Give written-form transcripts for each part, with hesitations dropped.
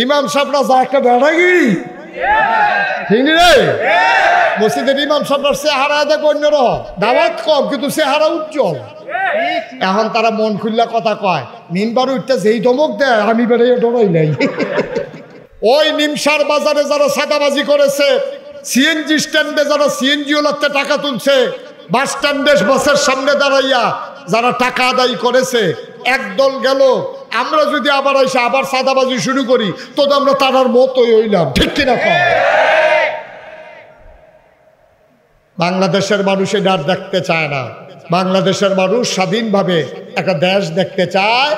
ইমাম সাহেবরা যা একটা বেড়াগিরি ঠিক রে। মসজিদের ইমাম সাহেবরা চেহারা দেখ অন্যরকম, দাওয়াত কম কিন্তু চেহারা উজ্জ্বল। এখন তারা মন খুললা কথা কয়, মিনবার উঠতে যেই ধমক দেয় আমি বেড়ে ডরাই নাই। ওই নিমসার বাজারে যারা সাদাবাজি করেছে, সিএনজি স্ট্যান্ডে যারা সিএনজি ওলাতে টাকা তুলছে, বাস স্ট্যান্ডে বাসের সামনে দাঁড়াইয়া যারা টাকা আদায় করেছে, একদল গেল। আমরা যদি আবার এসে আবার সাদাবাজি শুরু করি তো আমরা তারার মতোই হইলাম, ঠিক কিনা কম? বাংলাদেশের মানুষ এটা আর দেখতে চায় না। বাংলাদেশের মানুষ স্বাধীনভাবে একটা দেশ দেখতে চায়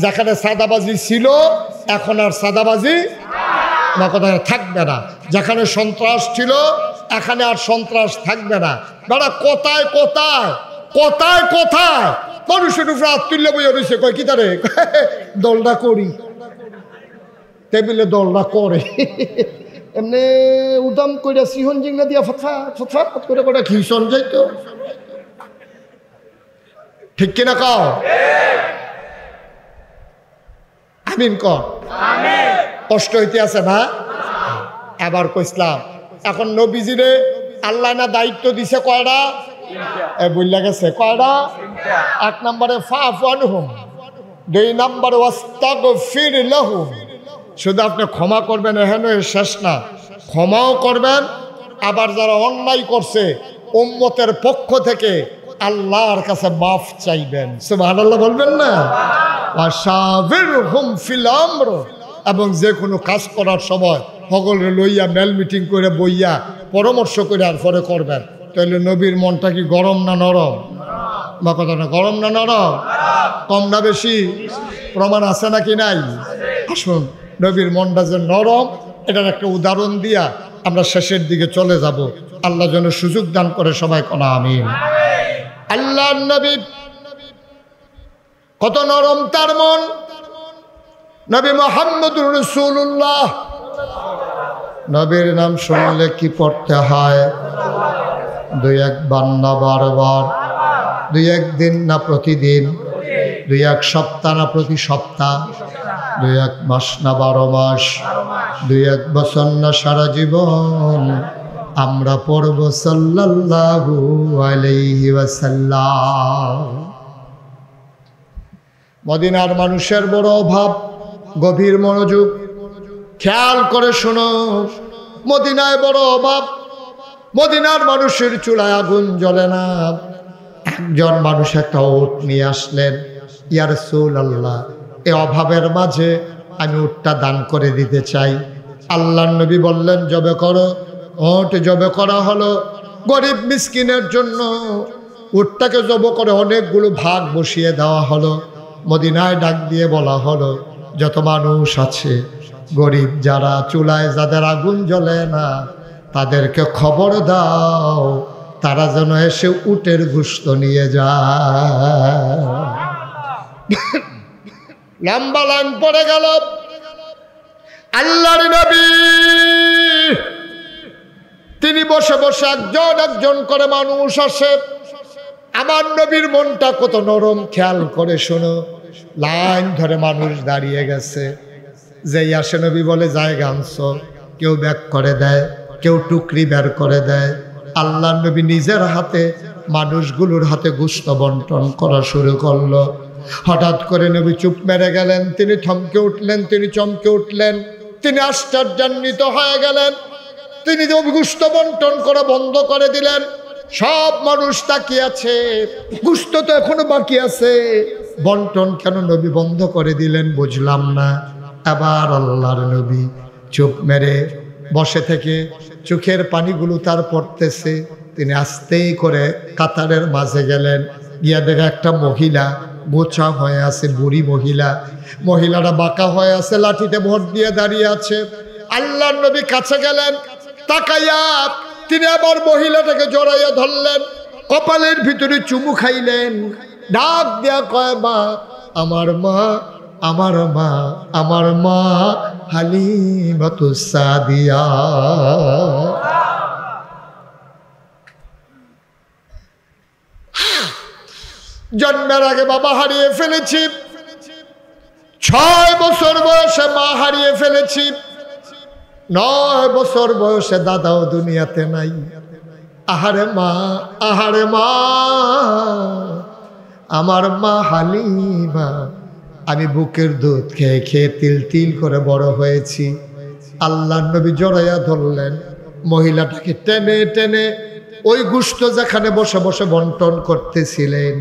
যেখানে সাদাবাজি ছিল, এখন আর সাদাবাজি না কোথায় থাকবে না। যেখানে সন্ত্রাস ছিল এখানে আর সন্ত্রাস থাকবে না। বেড়া কোথায় কোথায় কোথায় কোথায় মানুষের উপরে হাত তুললে বইয়া রয়েছে, কয় কি তারে দলটা করি, টেবিলে দলটা করে এমনি উদাম করে সিহন জিংনা দিয়া ফথা করে করে খিসন যাইতো, ঠিক কিনা কও? আমিন কর। কষ্ট হইতে আছে না? এবার কইসলাম এখন নবীজিরে আল্লাহ না দায়িত্ব দিছে কয়টা? বললা গেছে কয়টা? 1 নম্বরে ফাফু আনহুম, 2 নম্বরে ওয়াস্তাগফির লাহুম। শুধু আপনি ক্ষমা করবেন এহেন শেষ না, ক্ষমাও করবেন। আবার যারা অন্যায় করছে উম্মতের পক্ষ থেকে আল্লাহর কাছে মাফ চাইবেন, সুবহানাল্লাহ বলবেন না? ওয়াশাবিরহুম ফিল আমর, এবং যে কোনো কাজ করার সময় সকলে লইয়া মেল মিটিং করে বইয়া পরামর্শ করে আর পরে করবেন। তাহলে নবীর মনটা কি গরম না নরম? বা কথা না, গরম না নরম? কম না বেশি? প্রমাণ আছে নাকি নাই? আসুন নবীর মনটা যে নরম এটার একটা উদাহরণ দিয়া আমরা শেষের দিকে চলে যাব। আল্লাহ যেন সুযোগ দান করে, সবাই কোনা আমিন। আল্লাহ নবী কত নরম তার মন। নবী মুহাম্মদুর রাসূলুল্লাহ, নবীর নাম শুনলে কি পড়তে হয়? 2-1 বার না বারবার, 2-1 দিন না প্রতিদিন, 2-1 সপ্তাহ না প্রতি সপ্তাহ, 2-1 মাস না 12 মাস, 2-1 বছর না সারা জীবন আমরা পড়ব সাল্লাল্লাহু আলাইহি ওয়াসাল্লাম। মদিনার মানুষের বড় অভাব, গভীর মনোযোগ খেয়াল করে শোনো। মদিনায় বড় অভাব, মদিনার মানুষের চুলায় আগুন জ্বলে না। একজন মানুষ একটা উট নিয়ে আসলেন, ইয়া রাসূলুল্লাহ এই অভাবের মাঝে আমি উটটা দান করে দিতে চাই। আল্লাহর নবী বললেন জবে করো। উট জবে করা হলো। গরিব মিসকিনের জন্য উটটাকে জব করে অনেকগুলো ভাগ বসিয়ে দেওয়া হলো। মদিনায় ডাক দিয়ে বলা হলো যত মানুষ আছে গরিব যারা, চুলায় যাদের আগুন জ্বলে না, তাদেরকে খবর দাও তারা যেন এসে উটের গোশত নিয়ে যায়। লম্বা লাইন পড়ে গেল। আল্লাহর নবী তিনি বসে বসে একজন একজন করে মানুষ আসে। আমার নবীর মনটা কত নরম খেয়াল করে শোনো। লাইন ধরে মানুষ দাঁড়িয়ে গেছে। যেই আসে নবী বলে জায়গা আনছো, কেউ ব্যাক করে দেয়, কেউ টুকরি বের করে দেয়। আল্লাহ নবী নিজের হাতে মানুষগুলোর হাতে গোশত বন্টন করা শুরু করলো। হঠাৎ করে নবী চুপ মেরে গেলেন। তিনি থমকে উঠলেন, তিনি চমকে উঠলেন, তিনি আশ্চর্যান্বিত হয়ে গেলেন। তিনি গোশত বন্টন করা বন্ধ করে দিলেন। সব মানুষ তাকিয়ে আছে, গোশত তো এখনো বাকি আছে, বন্টন কেন নবী বন্ধ করে দিলেন বুঝলাম না। আবার আল্লাহর নবী চুপ মেরে বসে থেকে চোখের পানিগুলো তার পড়তেছে। তিনি আস্তেই করে কাতারের মাঝে গেলেন। গিয়া দেখে একটা মহিলা বোচা হয়ে আছে, বুড়ি মহিলা। মহিলাটা বাঁকা হয়ে আছে, লাঠিতে ভর দিয়ে দাঁড়িয়ে আছে। আল্লাহর নবী কাছে গেলেন, তাকাইয়া তিনি আবার মহিলাটাকে জড়াইয়া ধরলেন, কপালের ভিতরে চুমু খাইলেন, ডাক দেয়া কয় মা, আমার মা, আমার মা, আমার মা হালিমাতুস সাদিয়া। জন্মের আগে বাবা হারিয়ে ফেলেছি, 6 বছর বয়সে মা হারিয়ে ফেলেছি, 9 বছর বয়সে দাদাও দুনিয়াতে নাই। আহারে মা, আহারে মা, আমার মা হালিমা। আমি বুকের দুধ খেয়ে খেয়ে তিল তিল করে বড় হয়েছি। আল্লাহর নবী জড়াইয়া ধরলেন, মহিলাটাকে টেনে টেনে ওই গোশত যেখানে বসে বসে বন্টন করতেছিলেন,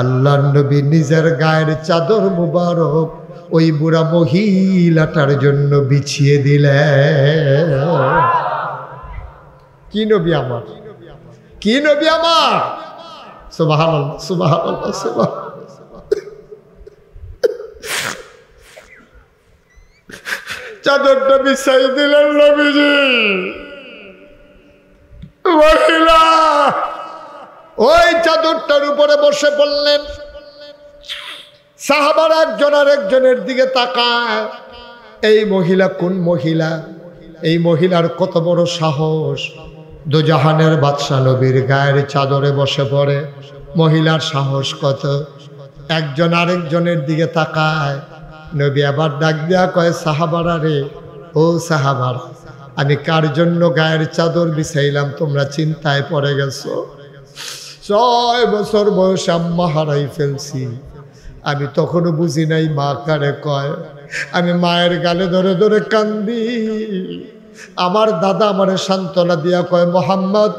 আল্লাহর নবী নিজের গায়ের চাদর মুবারক ওই বুড়া মহিলাটার জন্য বিছিয়ে দিলেন। কি নবী আমার, কি নবী আমার! সুবহানাল্লাহ, সুবহানাল্লাহ, সুবহানাল্লাহ। চাদরটা বিছাই দিলেন নবীজি। মহিলা ওই চাদরটার উপরে বসে পড়লেন। সাহাবারা একজন আরেকজনের দিকে তাকায়, এই মহিলা কোন মহিলা? এই মহিলার কত বড় সাহস! দুজাহানের বাদশা নবীর গায়ের চাদরে বসে পড়ে, মহিলার সাহস কত! একজন আরেকজনের দিকে তাকায়। নবী আবার ডাক দেয়া কয়, সাহাবারা রে, ও সাহাবারা, আমি কার জন্য গায়ের চাদর বিছাইলাম তোমরা চিন্তায় পড়ে গেছো? 6 বছর বয়সে আম্মা হারাই ফেলছি, আমি তখনও বুঝি নাই মা কারে কয়। আমি মায়ের গালে ধরে ধরে কান্দি। আমার দাদা আমারে সান্ত্বনা দিয়া কয়, মোহাম্মদ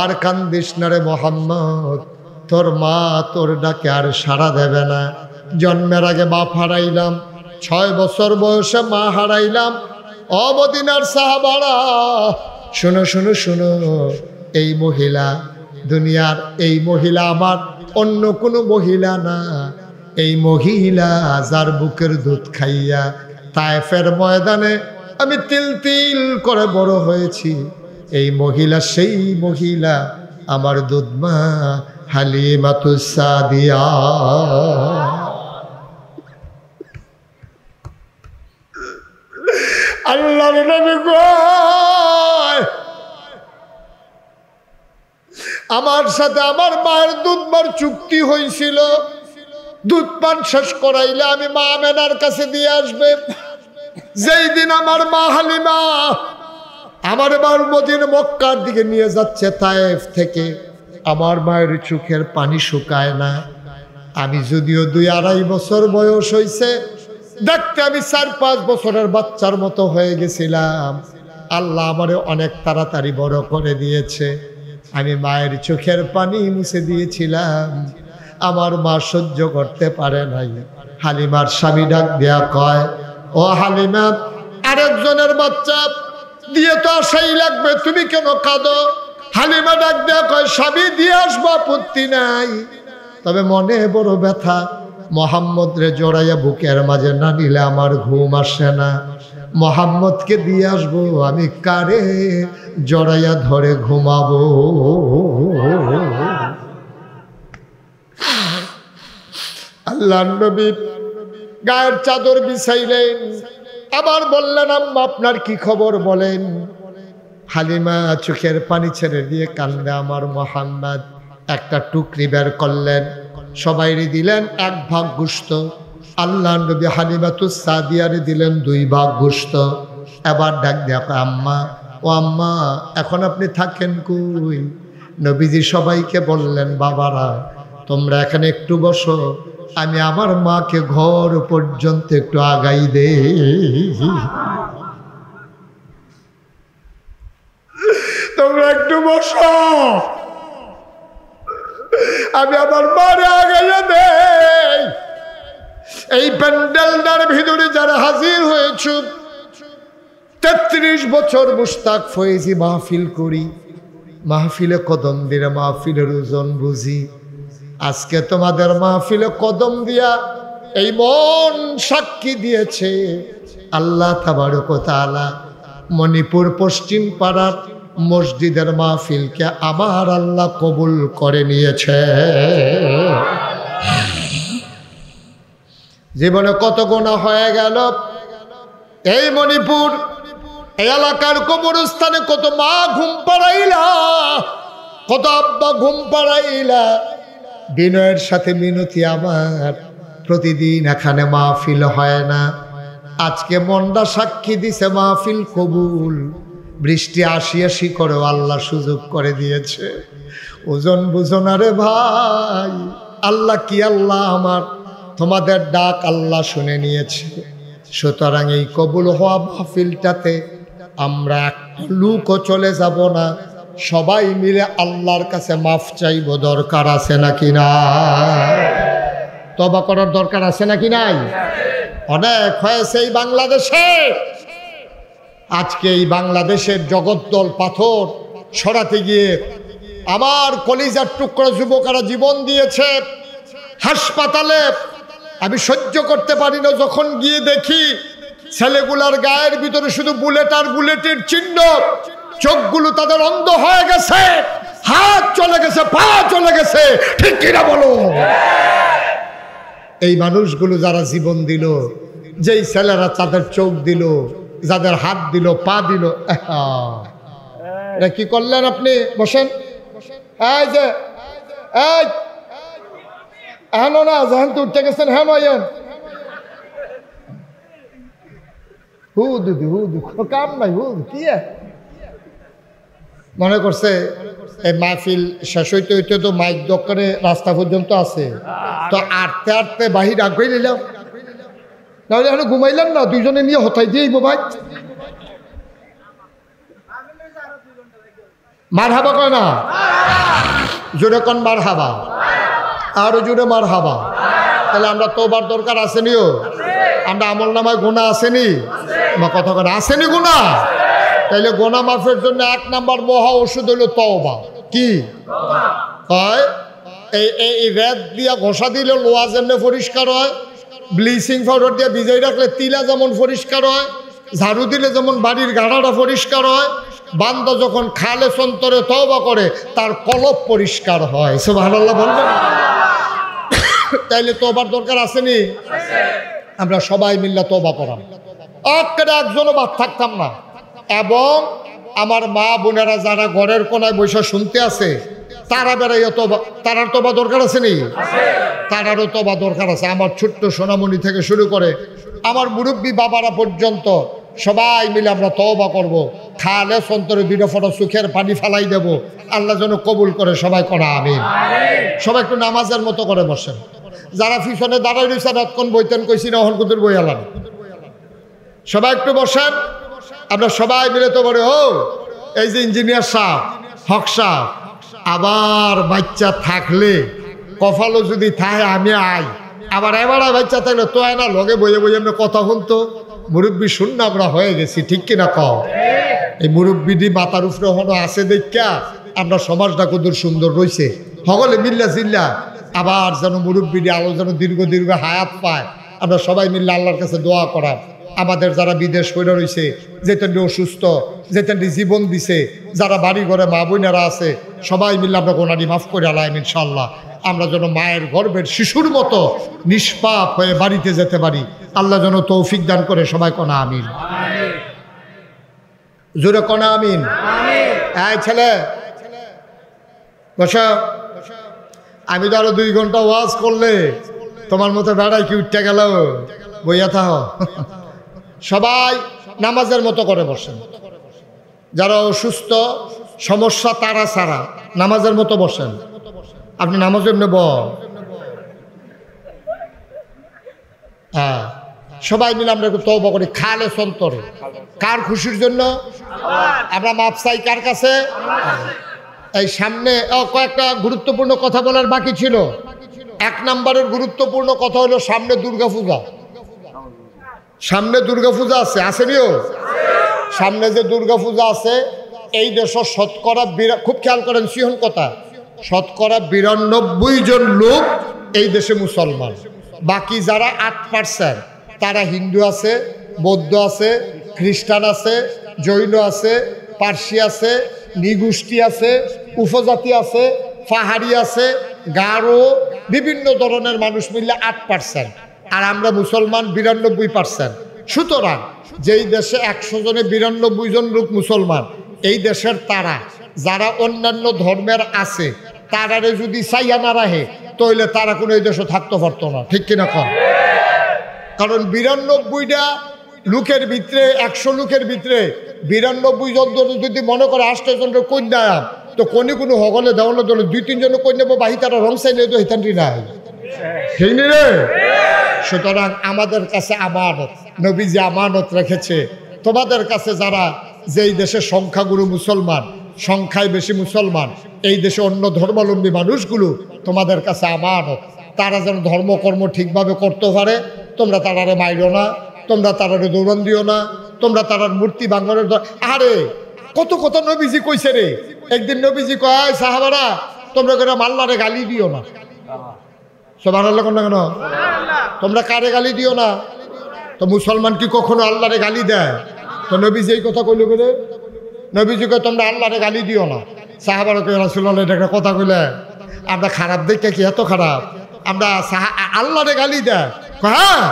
আর কান্দিস না রে মোহাম্মদ, তোর মা তোর ডাকে আর সাড়া দেবে না। জন্মের আগে বাপ হারাইলাম, 6 বছর বয়সে মা হারাইলাম। ও মদিনার সাহাবারা, শুনো শুনো শুনো, এই মহিলা দুনিয়ার, এই মহিলা আমার অন্য কোনো মহিলা না। এই মহিলা যার বুকের দুধ খাইয়া তায়েফের ময়দানে আমি তিল তিল করে বড় হয়েছি, এই মহিলা সেই মহিলা, আমার দুধমা হালিমাতুস সাদিয়া। আল্লাহর নবী কয়, আমার সাথে আমার মায়ের দুধবার চুক্তি হয়েছিল, দুধ পান শেষ করাইলে আমি মা আমেনার কাছে দিয়ে আসবে। যেই দিন আমার মা হালিমা আমার বার মদিনা মক্কার দিকে নিয়ে যাচ্ছে তায়েফ থেকে, আমার মায়ের চোখের পানি শুকায় না। আমি যদিও 2-2.5 বছর বয়স হয়েছে, দেখতে আমি 4-5 বছরের বাচ্চার মতো হয়ে গেছিলাম। আল্লাহ আমারে অনেক তাড়াতাড়ি বড় করে দিয়েছে। আমি মায়ের চোখের পানি মুছে দিয়েছিলাম, আমার মা সহ্য করতে পারে নাই। হালিমার স্বামী ডাক দেয়া কয়, ও হালিমা, আরেকজনের বাচ্চা দিয়ে তো আসাই লাগবে, তুমি কেন কাঁদো? হালিমা ডাক দেয়া কয়, স্বামী দিয়ে আসবো, আপত্তি নাই, তবে মনে বড় ব্যথা। মোহাম্মদ রে জড়াইয়া বুকের মাঝে না নিলে আমার ঘুম আসে না। মোহাম্মদকে দিয়ে আসবো, আমি কারে জড়াইয়া ধরে ঘুমাবো? আল্লাহর নবী গায়ের চাদর বিছাইলেন, আবার বললেন, আম্মা আপনার কি খবর বলেন? হালিমা চোখের পানি ছেড়ে দিয়ে কান্দে। আমার মোহাম্মদ একটা টুকরি বের করলেন, সবাইরে দিলেন 1 ভাগ গোশত। আল্লাহর নবী হালিমাতুস সাদিয়ারে দিলেন 2 ভাগ গোশত। এবার ডাক দেয়া, আম্মা, ও আম্মা, এখন আপনি থাকেন কই? নবীজি সবাইকে বললেন, বাবারা তোমরা এখানে একটু বসো, আমি আমার মাকে ঘর পর্যন্ত একটু আগাই দে। তোমরা একটু বসো, আমি আমার মারে আগাইয়া দেই। এই প্যান্ডেলটার ভিতরে যারা হাজির হয়েছ, 33 বছর মুশতাক ফয়েজি মাহফিল করি, মাহফিলে কদম দিলে মাহফিলের ওজন বুঝি। আজকে তোমাদের মাহফিলে কদম দিয়া এই মন সাক্ষী দিয়েছে, আল্লাহ তাবারক ওয়া তাআলা মণিপুর পশ্চিম পাড়ার মসজিদের মাহফিলকে আমার আল্লাহ কবুল করে নিয়েছে। জীবনে কত গুনাহ হয়ে গেল। এই মণিপুর এই এলাকার কবরস্থানে কত মা ঘুম পাড়াইলা, কত আব্বা ঘুম পাড়াইলা। বিনয়ের সাথে মিনতি আমার, প্রতিদিন এখানে মাহফিল হয় না, আজকে মনটা সাক্ষী দিছে মাহফিল কবুল। বৃষ্টি আসি করেও আল্লাহ সুযোগ করে দিয়েছে। ওজন বুঝো না রে ভাই, আল্লাহ কি আল্লাহ আমার, তোমাদের ডাক আল্লাহ শুনে নিয়েছে। সুতরাং এই কবুল হওয়া মাহফিলটাতে আমরা একটা লুকও চলে যাব না, সবাই মিলে আল্লাহর কাছে মাফ চাইব। দরকার আছে নাকি না? তওবা করার দরকার আছে নাকি নাই? অনেক হয়েছে এই বাংলাদেশে। আজকে এই বাংলাদেশের জগদ্দল পাথর সরাতে গিয়ে আমার কলিজার টুকরা যুবকেরা জীবন দিয়েছে। হাসপাতালে আমি সহ্য করতে পারি না, যখন গিয়ে দেখি ছেলেগুলার গায়ের ভিতরে শুধু বুলেট আর বুলেটের চিহ্ন, চোখগুলো তাদের অন্ধ হয়ে গেছে, হাত চলে গেছে, পা চলে গেছে, ঠিক কিনা বলো? এই মানুষগুলো যারা জীবন দিল, যেই ছেলেরা তাদের চোখ দিল, যাদের হাত দিল, পা দিল, এটা কি করলেন আপনি? বসেন। এই যে এই হেন না, যেহেন তো উঠতে গেছেন, হ্যাঁ নয়েন হু দিদি হু কাম নাই হু কি মনে করছে এই মাহফিল শেষ হইতে হইতে তো মাইক দোকানে রাস্তা পর্যন্ত আছে, তো আটতে আটতে বাহির আগে নিলাম, নাহলে এখন ঘুমাইলাম না, দুইজনে নিয়ে হতাই দিয়ে ভাই। মার হাবা কয় না, জোরে কন মার হাবা, আরো জোরে মার হাবা। তাহলে আমরা তোবার দরকার আসেনিও, আমরা আমল নামায় গুণা আসেনি, আমার কথা কথা আসেনি গুণা। তাইলে গোনা মাফের জন্য 1 নাম্বার মহা ওষুধ হইল তওবা। কি হয়? এই রেত দিয়া ঘষা দিলে লোহা যেমন পরিষ্কার হয়, ব্লিচিং পাউডার দিয়ে ভিজাই রাখলে তিলা যেমন পরিষ্কার হয়, ঝাড়ু দিলে যেমন বাড়ির গাড়াটা পরিষ্কার হয়, বান্দা যখন খালে সন্তরে তওবা করে তার কলব পরিষ্কার হয়। সুবহানাল্লাহ বলবেন? তাইলে তওবার দরকার আসেনি? আমরা সবাই মিল্লা তওবা করাম, একজনও বাদ থাকতাম না। এবং আমার মা বোনেরা যারা ঘরের কোনায় বসে শুনতে আছে, তারা বেড়াইয়া তওবা, তারার তওবা দরকার আছে নি? তারারও তওবা দরকার আছে। আমার ছোট্ট সোনামণি থেকে শুরু করে আমার মুরব্বী বাবারা পর্যন্ত সবাই মিলে আমরা তওবা করব। খালে সন্তরে 2 ফোঁটা চোখের পানি ফালাই দেব, আল্লাহ যেন কবুল করে। সবাই করা আমিন। সবাই একটু নামাজের মতো করে বসেন। যারা পিছনে দাঁড়াই রয়েছে রাতক্ষণ বইতেন কইছি না, অহন কুতুর বই আলাম। সবাই একটু বসেন, আমরা সবাই মিলে তো বলে ও এই যে ইঞ্জিনিয়ার সাহেব, হক সাহেব, আবার বাচ্চা থাকলে কপালও যদি থাকে আমি আই, আবার এবার বাচ্চা থাকলে তো না লগে বইয়ে বইয়ে আমরা কথা শুনতো। মুরব্বী শূন্য আমরা হয়ে গেছি, ঠিক কিনা কও? এই মুরব্বীটি মাথার উপরে হনো আছে দেখা আমরা সমাজটা কত সুন্দর রয়েছে। সকলে মিল্লা জিল্লা আবার যেন মুরব্বীটি আলো যেন দীর্ঘ দীর্ঘ হায়াত পায়। আমরা সবাই মিল্লা আল্লাহর কাছে দোয়া করার। আমাদের যারা বিদেশ হয়ে রয়েছে, যেতেন অসুস্থ, যেতেন জীবন দিছে, যারা বাড়ি ঘরে মা বোনেরা আছে, সবাই মিলে আমরা গোনানি মাফ করে আলাইম ইনশাল্লাহ। আমরা যেন মায়ের গর্ভের শিশুর মতো নিষ্পাপ হয়ে বাড়িতে যেতে পারি। আল্লাহ যেন তৌফিক দান করে। সবাই কনা আমিন, জোরে কনা আমিন। এই ছেলে বসা, আমি তো আরো 2 ঘন্টা ওয়াজ করলে তোমার মতো বেড়াই কি উঠতে গেল, বইয়া থাহ। সবাই নামাজের মতো করে বসেন। যারা অসুস্থ সমস্যা তারা ছাড়া নামাজের মতো বসেন। আপনি নামাজের নেব, হ্যাঁ সবাই মিলে আমরা একটু তওবা করি খালে সন্তরে। কার খুশির জন্য? আমরা মাপ চাই কার কাছে? এই সামনে কয়েকটা গুরুত্বপূর্ণ কথা বলার বাকি ছিল। 1 নম্বরের গুরুত্বপূর্ণ কথা হলো সামনে দুর্গাপূজা। সামনে দুর্গাপূজা আছে, আসেনিও? সামনে যে দুর্গাপূজা আছে, এই দেশের শতকরা খুব খেয়াল করেন সিহন কথা, শতকরা 92 জন লোক এই দেশে মুসলমান। বাকি যারা 8% তারা হিন্দু আছে, বৌদ্ধ আছে, খ্রিস্টান আছে, জৈন আছে, পার্সি আছে, নিগোষ্ঠী আছে, উপজাতি আছে, পাহাড়ি আছে, গারো, বিভিন্ন ধরনের মানুষ মিললে 8%। আর আমরা মুসলমান 92%। সুতরাং যেই দেশে 100 জনে 92 জন লোক মুসলমান, এই দেশের তারা যারা অন্যান্য ধর্মের আছে তারারে যদি চাইয়া না রাখে তাহলে তারা কোনো এই দেশে থাকতে পারতো না, ঠিক কিনা কম? কারণ 92টা লোকের ভিতরে 100 লোকের ভিতরে 92 জন যদি মনে করে 8 জনের কন্যা তো কোনো হগলে দেওয়ানো দলে 2-3 জন কন্যা বাহি তারা রং চাইলে তো হিতান্তি নাই, ঠিক নি রে? সুতরাং আমাদের কাছে আমানত, নবীজি আমানত রেখেছে। তোমাদের কাছে যারা যেই দেশে সংখ্যাগুরু মুসলমান, সংখ্যায় বেশি মুসলমান, এই দেশে অন্য ধর্মাবলম্বী মানুষগুলো তোমাদের কাছে আমানত। তারা যেন ধর্মকর্ম ঠিকভাবে করতে পারে, তোমরা তারারে মাইরো না, তোমরা তারারে দৌড়ান দিও না, তোমরা তারার মূর্তি ভাঙনের। আরে কত কত নবীজি কইছে রে। একদিন নবীজি কয় সাহাবারা তোমরা করে আল্লাহরে গালি দিও না। সুবহানাল্লাহ কোন না কেন? তোমরা কারে গালি দিও না? তো মুসলমান কি কখনো আল্লাহরে গালি দেয়? তো নবীজি এই কথা কইল বলে নবীজি কয় তোমরা আল্লাহরে গালি দিও না। সাহাবারা কয় রাসূলুল্লাহ এটা একটা কথা কইলে আমরা খারাপ দেখে কি এত খারাপ? আমরা আল্লাহরে গালি দেয়? হ্যাঁ,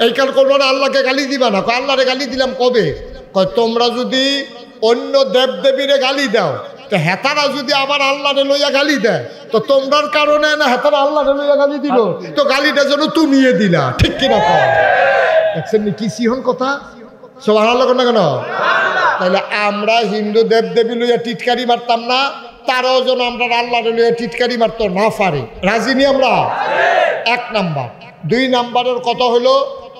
এই কাল করবো না, আল্লাহকে গালি দিবা না। আল্লাহরে গালি দিলাম কবে? কয় তোমরা যদি অন্য দেবদেবীরে গালি দাও তো হেতারা যদি আবার আল্লাহরে লইয়া গালি দেয় তো তোমরার কারণে না হেতারা আল্লাহরে লইয়া গালি দিল, তো গালিটা যেন তুমিয়ে দিলা, ঠিক কিনা? দেখছেন কি সিহন কথা? সুবহানাল্লাহ না কেন? তাহলে আমরা হিন্দু দেবদেবী লইয়া টিটকারি মারতাম না, তারাও যেন আমরা আল্লাহরে লইয়া টিটকারি মারতো না পারে। রাজি নি আমরা? 1 নাম্বার। 2 নাম্বারের কথা হলো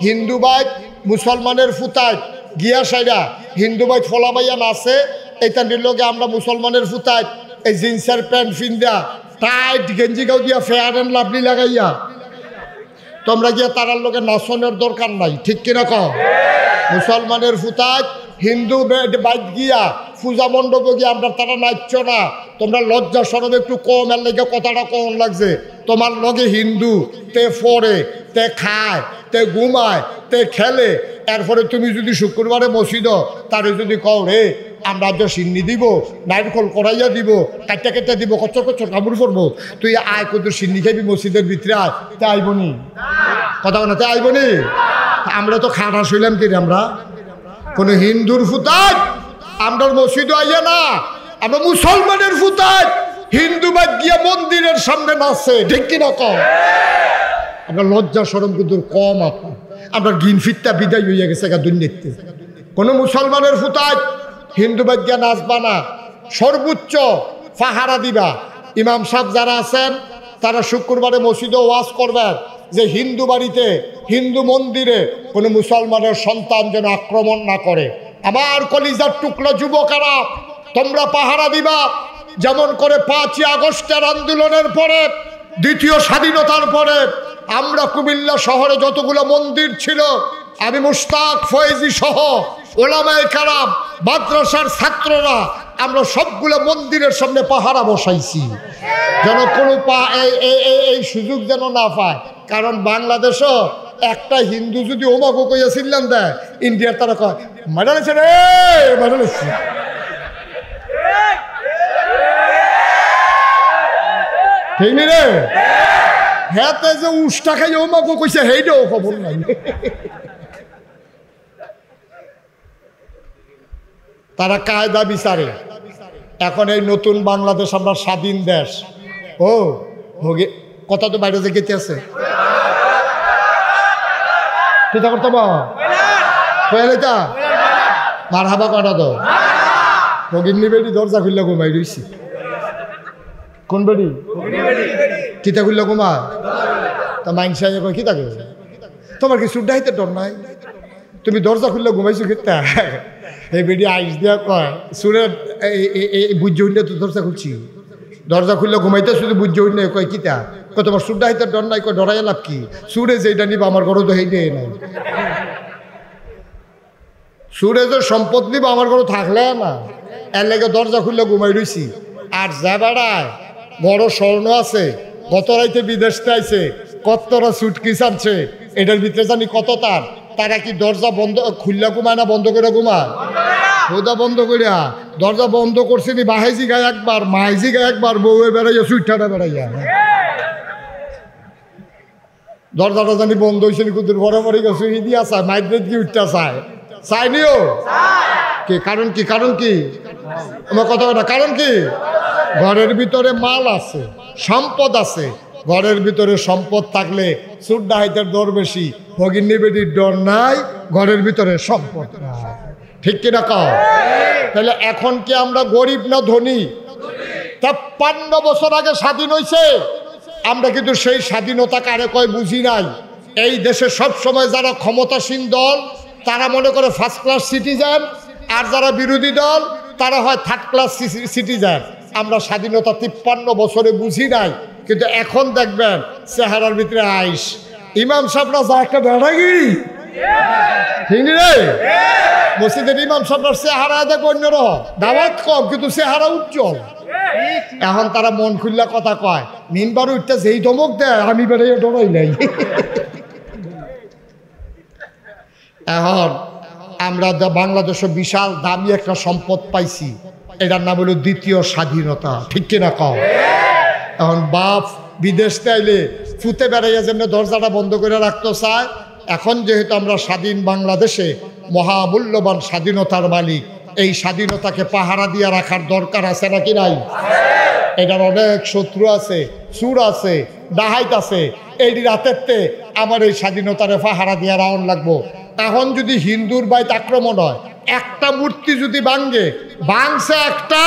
হিন্দুবাদ মুসলমানের ফুতায় গিয়া সাইডা হিন্দুবাদ ফলাবাইয়া নাচে, এইটার লোকে আমরা মুসলমানের ফুতায় এই জিন্সের প্যান্ট ফিন্দা টাইট গেঞ্জি গাও দিয়া ফেয়ার অ্যান্ড লাভলি লাগাইয়া তোমরা গিয়া তারার লোকে নাচনের দরকার নাই, ঠিক কিনা কম? মুসলমানের ফুতায় হিন্দু বাইক গিয়া পূজা মণ্ডপে গিয়া আমরা তারা নাচছ না। তোমরা লজ্জা সরব একটু কম, এর লেগে কথাটা কম লাগছে। তোমার লগে হিন্দু তে ফরে, তে খায়, তে ঘুমায়, তে খেলে, এরপরে তুমি যদি শুক্রবারে মসজিদ তারে যদি কও রে আমরা আজ সিন্নি দিব, নারকল করাইয়া দিব, কাটটা কেটে দিব, কচ্চর কচ্চর কামড় পড়বো, তুই আয় কত সিন্নি খাবি মসজিদের ভিতরে আয়, তে আইবনি কথা বলে, তে আইবনি? আমরা তো খাটা শুইলাম কি আমরা? কোন হিন্দুর ফুতায় আমরা মসজিদ আইয়া না, আমরা মুসলমানের ফুতায় হিন্দুবাদ গিয়া মন্দিরের সামনে নাচছে, ঠিক কিনা কম? আমরা লজ্জা সরম কিন্তু কম আপনার, আমরা গিন ফিরটা বিদায় হইয়া গেছে দুর্নীতি। কোন মুসলমানের ফুতায় হিন্দুবাদ গিয়া নাচবা না, সর্বোচ্চ পাহারা দিবা। ইমাম সাহেব যারা আছেন তারা শুক্রবারে মসজিদে ওয়াজ করবেন যে হিন্দু বাড়িতে, হিন্দু মন্দিরে কোনো মুসলমানের সন্তান যেন আক্রমণ না করে। আমার কলিজার টুকরা যুবকেরা, তোমরা পাহারা দিবা। যেমন করে 5ই আগস্টের আন্দোলনের পরে, দ্বিতীয় স্বাধীনতার পরে আমরা কুমিল্লা শহরে যতগুলো মন্দির ছিল, আমি মুশতাক ফয়েজি সহ ওলামায়ে কেরাম, মাদ্রাসার ছাত্ররা আমরা সবগুলো মন্দিরের সামনে পাহারা বসাইছি, যেন কোনো এই সুযোগ যেন না পায়। কারণ বাংলাদেশও একটা হিন্দু যদি ওমাগো কইয়া ছিলেন দেয়, ইন্ডিয়ার তারা কয় মারালেছে রে, মারালেছে। ঠিক নি রে? হ্যাঁ, যে উষ্টা খাই ওমাগো কইছে সেইটাও খবর নাই। তারা কায়দা বিচারে। এখন এই নতুন বাংলাদেশ, আমরা স্বাধীন দেশ, ও হোগে কথা তো বাইরে যে গেতে আছে মার হাবা কটা তো ভগিনী বেড়ি দরজা খুললে ঘুমাই রইছি। কোন বেড়ি? কিতা খুললে ঘুমা? তা মাইনসাই কয় কি থাকে, তোমার কি সুড্ডা হাইতে ডর নাই? তুমি দরজা খুললে ঘুমাইছো কিতা? এই বেড়ি আইস দিয়া কয় সুরের বুঝ হইলে তো দরজা খুলছি, দরজা খুললে ঘুমাইতে শুধু বুঝ হইলে কয় কিতা, কয় তোমার সুড্ডা হাইতে ডর নাই? কয় ডরাইয়া লাভ কি, সুরে যেটা নিবা আমার ঘরে তো হেইটাই নাই। সুরে যে সম্পদ নিবা আমার ঘরে থাকলে না, এর লেগে দরজা খুললে ঘুমাই রইছি। আর যা বেড়ায় বড় স্বর্ণ আছে, গত রাইতে বিদেশ আইছে, কতটা সুটকিস আনছে, এটার ভিতরে জানি কত তারা কি দরজা বন্ধ খুললা ঘুমায় না বন্ধ করে ঘুমায়? ওদা বন্ধ করিয়া দরজা বন্ধ করছি নি বাহাইজি গায়ে একবার, মাইজি গায়ে একবার, বউয়ে বেড়াইয়া সুইটাটা বেড়াইয়া, দরজাটা জানি বন্ধ হয়েছে নি কুতুর বরাবরই গেছে দিয়া চায়, মাইদ্রেদ কি উঠতে চায়, চাইনিও কি? কারণ কি? কারণ কি? আমার কথা বলা কারণ কি? ঘরের ভিতরে মাল আছে, সম্পদ আছে। ঘরের ভিতরে সম্পদ থাকলে চোর ডাকাতের ডর বেশি, ভগিনী বেটির ডর নাই, ঘরের ভিতরে সম্পদ নাই। ঠিক কিনা কও? তাহলে এখন কি আমরা গরিব না ধনী? 53 বছর আগে স্বাধীন হয়েছে, আমরা কিন্তু সেই স্বাধীনতা কারে কয় বুঝি নাই। এই দেশে সব সময় যারা ক্ষমতাসীন দল তারা মনে করে ফার্স্ট ক্লাস সিটিজেন, আর যারা বিরোধী দল তারা হয় থার্ড ক্লাস সিটিজেন। আমরা স্বাধীনতা 53 বছরে বুঝি নাই, কিন্তু এখন দেখবেন চেহারার ভিতরে আইস। ইমাম সাহেবরা যা একটা বেড়াগিরি, ঠিক রে? মসজিদের ইমাম সাহেবরা চেহারা দেখো অন্যরকম, দাওয়াত কম কিন্তু চেহারা উজ্জ্বল। এখন তারা মন খুললা কথা কয়, মিনবার উঠতে যেই ধমক দেয় আমি বেড়াইয়া ডরাই নাই। এখন আমরা বাংলাদেশে বিশাল দামি একটা সম্পদ পাইছি, এটার নাম হলো দ্বিতীয় স্বাধীনতা। ঠিক কিনা কও? এখন বাপ বিদেশ চাইলে ফুতে বেড়াইয়া যেমন দরজাটা বন্ধ করে রাখতে চায়, এখন যেহেতু আমরা স্বাধীন বাংলাদেশে মহামূল্যবান স্বাধীনতার মালিক, এই স্বাধীনতাকে পাহারা দিয়ে রাখার দরকার আছে নাকি নাই? এটার অনেক শত্রু আছে, চুর আছে, ডাহাইত আছে। এই রাতেরতে আমার এই স্বাধীনতারে পাহারা দিয়ে রাউন লাগবো। এখন যদি হিন্দুর বাইত আক্রমণ হয়, একটা মূর্তি যদি ভাঙছে একটা,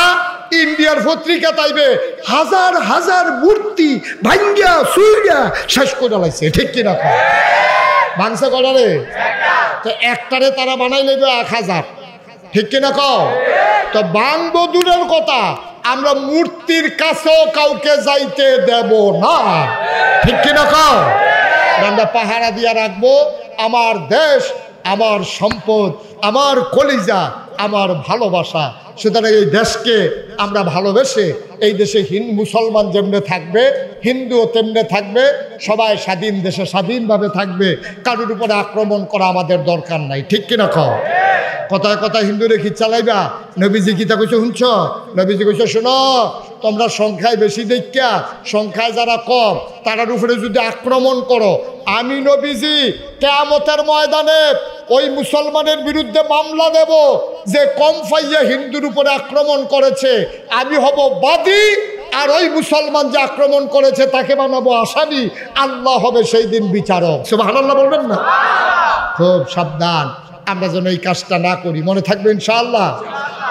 ইন্ডিয়ার পত্রিকা তাইবে হাজার হাজার মূর্তি ভাঙ্গিয়া সুইয়া শেষ করে লাইছে। ঠিক কিনা? ভাঙছে কটারে? তো একটারে তারা বানাই নেবে 1000। ঠিক কিনা কও? তো ভাঙবো দূরের কথা, আমরা মূর্তির কাছেও কাউকে যাইতে দেব না। ঠিক কিনা কও? আমরা পাহারা দিয়া রাখবো আমার দেশ, আমার সম্পদ, আমার কলিজা, আমার ভালোবাসা। সুতরাং এই দেশকে আমরা ভালোবেসে, এই দেশে মুসলমান যেমনে থাকবে, হিন্দুও তেমনে থাকবে, সবাই স্বাধীন দেশে স্বাধীনভাবে থাকবে, কারোর উপরে আক্রমণ করা আমাদের দরকার নাই। ঠিক কিনা কও? কথায় কথায় হিন্দুরে কি চালাইবা? নবীজি গীতা কইছে শুনছ? নবীজি কইছে শোনো, তোমরা সংখ্যায় বেশি দেখা সংখ্যায় যারা কম তারার উপরে যদি আক্রমণ করো, আমি নবীজি কিয়ামতের ময়দানে ওই মুসলমানের বিরুদ্ধে মামলা দেব যে কম পাইয়া হিন্দুর উপরে আক্রমণ করেছে, আমি হব বাদী, আর ওই মুসলমান যে আক্রমণ করেছে তাকে বানাবো আসামি। আল্লাহ হবে সেই দিন বিচারক। সুবহানাল্লাহ বলবেন না? খুব সাবধান আমরা যেন এই কাজটা না করি। মনে থাকবে ইনশাআল্লাহ?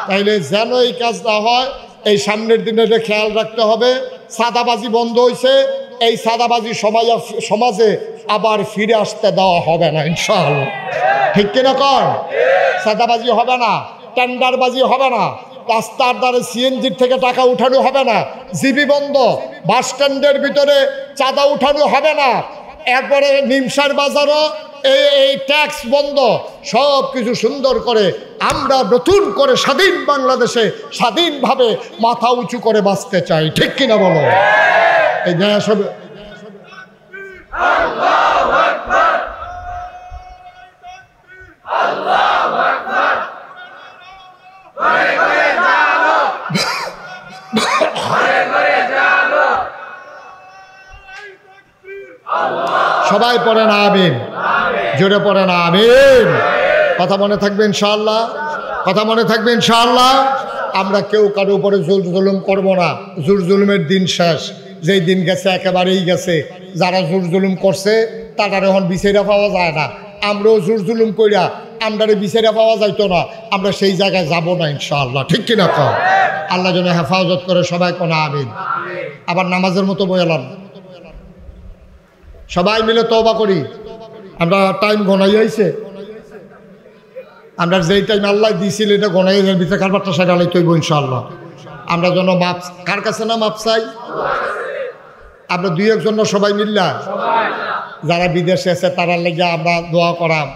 তাইলে যেন এই কাজ না হয়, এই সামনের দিনে খেয়াল রাখতে হবে। সাদাবাজি বন্ধ হয়েছে, এই সাদাবাজি সমাজে আবার ফিরে আসতে দেওয়া হবে না ইনশাআল্লাহ। ঠিক কিনা কর? সাদাবাজি হবে না, টেন্ডারবাজি হবে না, রাস্তার দ্বারে সিএনজির থেকে টাকা উঠানো হবে না, জিবি বন্ধ, বাস স্ট্যান্ডের ভিতরে চাঁদা উঠানো হবে না, এরপরে নিমসার বাজারও এই ট্যাক্স বন্ধ। সব কিছু সুন্দর করে আমরা নতুন করে স্বাধীন বাংলাদেশে স্বাধীনভাবে মাথা উঁচু করে বাঁচতে চাই। ঠিক কিনা বলো? এই দেশ হবে সবাই পড়েন আমিন, জোরে পড়েন আমিন। কথা মনে থাকবে ইনশাআল্লাহ? কথা মনে থাকবে ইনশাআল্লাহ? আমরা কেউ কারো উপরে জোর জুলুম করবো না। জোর জুলুমের দিন শেষ, যেই দিন গেছে একেবারেই গেছে। যারা জোর জুলুম করছে তারা এখন বিচারা পাওয়া যায় না। আমরাও জোর জুলুম কইরা আমরারে বিচারা পাওয়া যাইতো না, আমরা সেই জায়গায় যাব না ইনশাআল্লাহ। ঠিক কিনা কও? আল্লাহ যেন হেফাজত করে। সবাই কোন আমিন। আবার নামাজের মতো বয়ালাম, সবাই মিলে তওবা করি। আমরা টাইম গনাই আইছে, আমরা যেই টাইম আল্লাহ দিয়েছিল এটা গনাই ভিতরে কারবারটা সাইড আলাই তৈব ইনশাআল্লাহ। আমরা যেন মাপ, কার কাছে না মাপ চাই? আমরা দুই একজন সবাই মিল্লা যারা বিদেশে আছে তারা লেগে আমরা দোয়া করাম।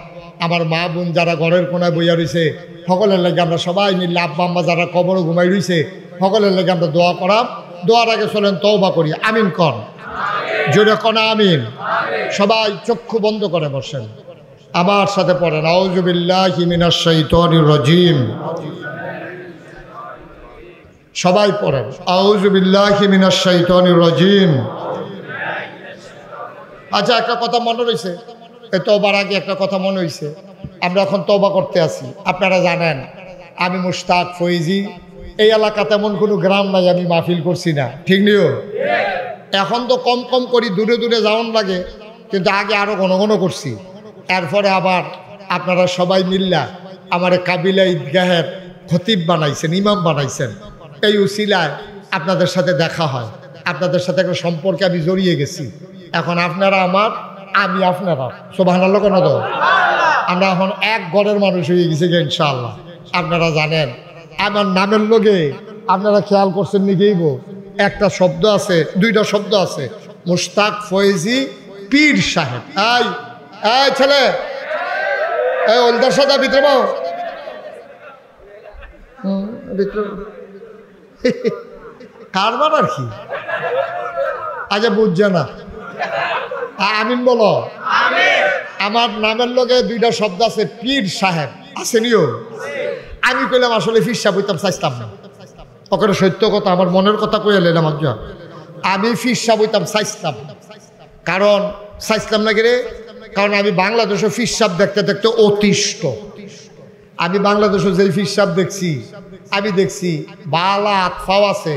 আমার মা বোন যারা ঘরের কোনায় বইয়া রয়েছে সকলের লেগে আমরা সবাই মিললে, আব্বা আম্মা যারা কবরে ঘুমাই রয়েছে সকলের লেগে আমরা দোয়া করাম। দোয়ার আগে চলেন তওবা করি। আমিন কর, জোরে কোন আমিন। সবাই চক্ষু বন্ধ করে বসেন, আমার সাথে পড়েন আউযু বিল্লাহি মিনাশ শাইতানির রাজিম। সবাই পড়েন আউযু বিল্লাহি মিনাশ শাইতানির রাজিম। আচ্ছা, একটা কথা মনে রয়েছে, এই তওবার আগে একটা কথা মনে হয়েছে। আমরা এখন তওবা করতে আছি। আপনারা জানেন আমি মুশতাক ফয়েজি এই এলাকাতে এমন কোনো গ্রাম নাই আমি মাহফিল করছি না, ঠিক নিও। এখন তো কম কম করি, দূরে দূরে যাওয়ান লাগে, কিন্তু আগে আরো ঘন ঘন করছি। এরপরে আবার আপনারা সবাই মিল্লা আমার কাবিলা ঈদগাহের খতিব বানাইছেন, ইমাম বানাইছেন। এই উসিলায় আপনাদের সাথে দেখা হয়, আপনাদের সাথে একটা সম্পর্কে আমি জড়িয়ে গেছি। এখন আপনারা আমার, আমি আপনারা, সুবহানাল্লাহ কেন তো, আমরা এখন এক ঘরের মানুষ হয়ে গেছি ইনশাআল্লাহ। আপনারা জানেন আমার নামের লগে আপনারা খেয়াল করছেন নাকি একটা শব্দ আছে, দুইটা শব্দ আছে, মুশতাক ফয়েজি পীর সাহেব। এই এই ছেলে, এই ওলদার সাদা ভিতরে বাও, কারবার আর কি আজ বুঝছে না। আমিন বলো। আমার নামের লগে দুইটা শব্দ আছে, পীর সাহেব আছে নিও। আমি কইলাম আসলে পীর সাহেব হইতাম চাইতাম না, ওখানে সত্য কথা, আমার মনের কথা কইয়া লেলাম। আমি পীর সাহেব হইতাম চাইতাম, কারণ চাইতাম না রে, কারণ আমি বাংলাদেশে পীর সাহেব দেখতে দেখতে অতিষ্ঠ। আমি বাংলাদেশে যেই পীর সাহেব দেখছি, আমি দেখছি বালা আতফাও আছে,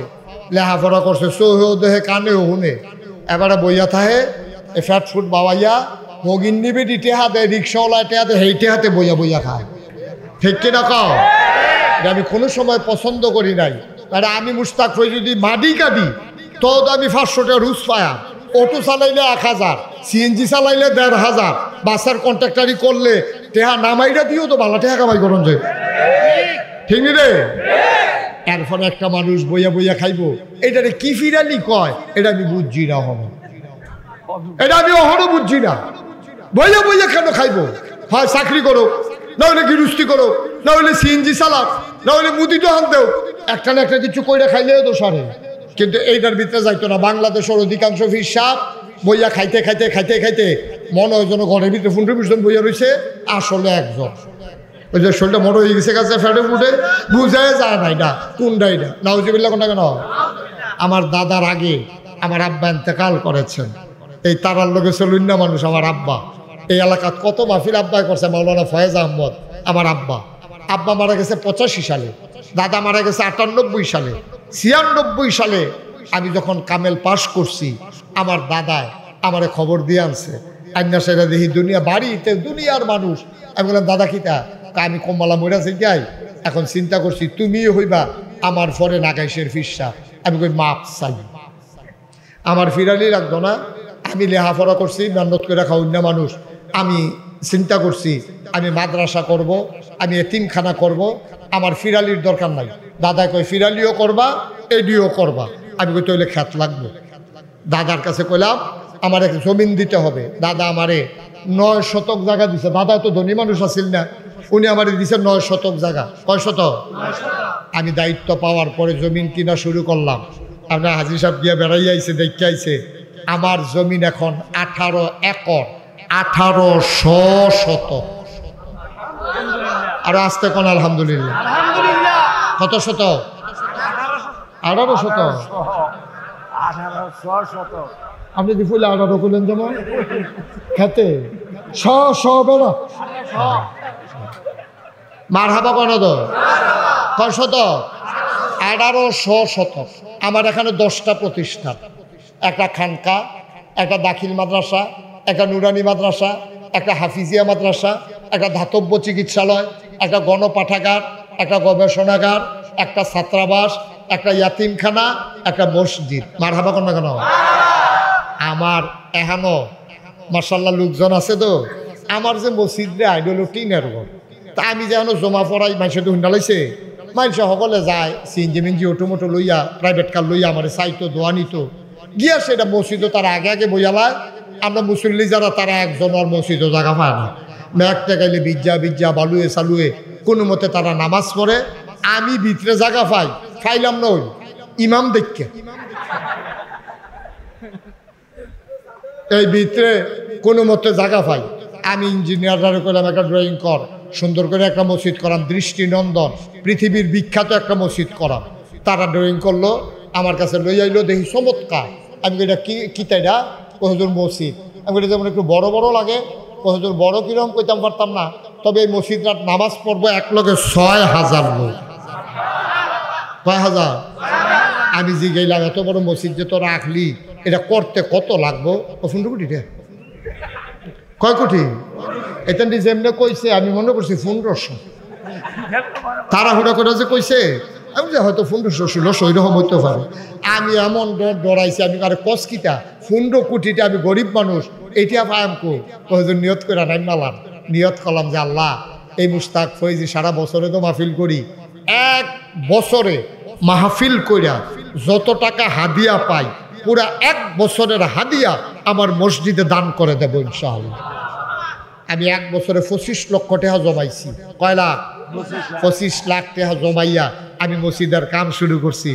লেহাপড়া করছে, চোহেও দেহে কানেও শুনে, এবারে বইয়া থাহে ফ্যাট ফুট বাবাইয়া মগিন নিবে দিতে হাতে, রিক্সাওয়ালাতে হাতে, হেইটে হাতে বইয়া বইয়া খায়, ঠিক কিনা কও? আমি কোনো সময় পছন্দ করি নাই। মানে আমি মুশতাক হয়ে যদি মাডি কাটি তো আমি 500 টাকা রুজ পায়া, অটো চালাইলে 1000, সিএনজি চালাইলে 1500, বাসের কন্ট্রাক্টারি করলে টেহা নামাইটা দিও তো ভালো টেহা কামাই করুন যে, ঠিক নি রে? এরপর একটা মানুষ বইয়া বইয়া খাইবো, এটারে কি ফিরালি কয়, এটা আমি বুঝছি না, হবো এটা আমি অহনো বুঝছি না। বইয়া বইয়া কেন খাইবো? হয় চাকরি করো, না হলে গৃহস্থী করো, না হলে সিএনজি চালাক, না হলে মুদি দোকান দেও, একটা না একটা কিছু কইরা খাইলেও তো সারে। কিন্তু এইটার ভিতরে যাইতো না। বাংলাদেশের অধিকাংশ পীর সাহেব বইয়া খাইতে খাইতে খাইতে খাইতে মনে হয় যেন ঘরের ভিতরে 15-20 জন বইয়া রয়েছে, আসলে একজন। ওই যে শরীরটা মোটো হয়ে গেছে, কাছে ফেটে ফুটে বুঝাই যায় না এটা কোনটাই না। নাউজুবিল্লাহ কোনটা কেন? আমার দাদার আগে আমার আব্বা ইন্তেকাল করেছেন। এই তারার লোকে চলুন না মানুষ। আমার আব্বা এই এলাকাত কত মাহফিল আব্বাই করছে, মাওলানা ফয়েজ আহমদ। আমার আব্বা মারা গেছে 85 সালে, দাদা মারা গেছে 98 সালে। 96 সালে আমি যখন কামেল পাশ করছি, আমার দাদায় আমারে খবর দিয়ে আনছে, আইনা সেটা দেখি দুনিয়া বাড়িতে দুনিয়ার মানুষ। আমি বললাম দাদা কিতা? আমি কমলা মরা যাই, এখন চিন্তা করছি তুমিও হইবা আমার পরে নাগাইশের ফিরসা। আমি কই মাপ চাই, আমার ফিরালি লাগতো না। আমি লেহাপড়া করছি, মেহনত করে খাওয়া অন্য মানুষ। আমি চিন্তা করছি আমি মাদ্রাসা করব, আমি এতিমখানা করব, আমার ফিরালির দরকার নাই। দাদা কই ফিরালিও করবা, এডিও করবা। আমি কই তৈলে খ্যাত লাগবে। দাদার কাছে কইলাম আমার এক জমিন দিতে হবে। দাদা আমারে 9 শতক জায়গা দিছে। দাদা তো ধনী মানুষ আছিল না, উনি আমারে দিছে 9 শতক জায়গা। কয় শতক? আমি দায়িত্ব পাওয়ার পরে জমিন কিনা শুরু করলাম। আপনার হাজি সাহেব গিয়া বেড়াই আইছে, দেখতে আইছে। আমার জমিন এখন 18 একর, 1800 শতক। আর আসতে কোন আলহামদুলিল্লাহ। কত শতক? 18 শতক। আপনি দি ফুলে 18 করলেন যেমন খেতে বেড়া মার হাবা কোন তো কয় শতক? 1800 শতক। আমার এখানে 10টা প্রতিষ্ঠান, একটা খানকা, একটা দাখিল মাদ্রাসা, একটা নুরানি মাদ্রাসা, একটা হাফিজিয়া মাদ্রাসা, একটা ধাতব্য চিকিৎসালয়, একটা গণপাঠাগার, একটা গবেষণাগার, একটা ছাত্রাবাস, একটা ইয়াতিমখানা, একটা মসজিদ। মার হাবা কোন কেন? আমার এখানো মার্শাল্লাহ লোকজন আছে তো। আমার যে মসজিদে আইডল টিনের ঘর, তা আমি যেন জমা পড়াই মানুষে তো হুন্ডালাইছে। মানুষ সকলে যায় সিএনজি মিনজি অটোমোটো লইয়া, প্রাইভেট কার লইয়া আমার চাইতো, দোয়া নিত গিয়া সেটা মসজিদও তারা আগে আগে বইয়ালায়। আমরা মুসল্লি যারা তারা একজন আর মসজিদও জায়গা পায় না। ম্যাক টেকাইলে বিজ্জা বালুয়ে সালুয়ে কোনো মতে তারা নামাজ পড়ে। আমি ভিতরে জায়গা ফাইলাম না, ওই ইমাম দেখকে এই ভিতরে কোনো মতে জায়গা পাই। আমি ইঞ্জিনিয়াররা করলাম একটা ড্রয়িং কর, সুন্দর করে একটা মসজিদ করাম, দৃষ্টিনন্দন পৃথিবীর বিখ্যাত একটা মসজিদ করাম। তারা ড্রয়িং করলো, আমার কাছে লই আইলো, দেখি চমৎকার। আমি এটা কি তাইটা? হুজুর মসজিদ। আমি এটা যেমন একটু বড় বড় লাগে। হুজুর বড় কিরম কইতাম পারতাম না, তবে এই মসজিদটা নামাজ পড়বো এক লগে 6000 লোক। কয় হাজার? আমি জিগাইলাম এত বড় মসজিদ যে তোরা রাখলি এটা করতে কত লাগবো? 15 কোটি রে। কয় কোটি? এটা যেমনি কইছে আমি মনে করছি 1500। তাড়াহুড়া করে যে কইছে আমি যে হয়তো 1500-1600 এরকম হইতে পারে। আমি এমন ডরাইছি, আমি আরে কসকিটা 15 কোটিটা, আমি গরিব মানুষ, এইটা পায়াম কজন নিয়ত করে নাই মালাম। নিয়ত করলাম যে আল্লাহ এই মুস্তাক ফৈজি সারা বছরে তো মাহফিল করি, এক বছরে মাহফিল কইরা যত টাকা হাদিয়া পাই পুরা এক বছরের হাদিয়া আমার মসজিদে দান করে দেব ইনশাআল্লাহ। আমি এক বছরে 25 লক্ষ টাকা জমাইছি। কয় লাখ? 25 লাখ টাকা জমাইয়া আমি মসজিদের কাম শুরু করছি।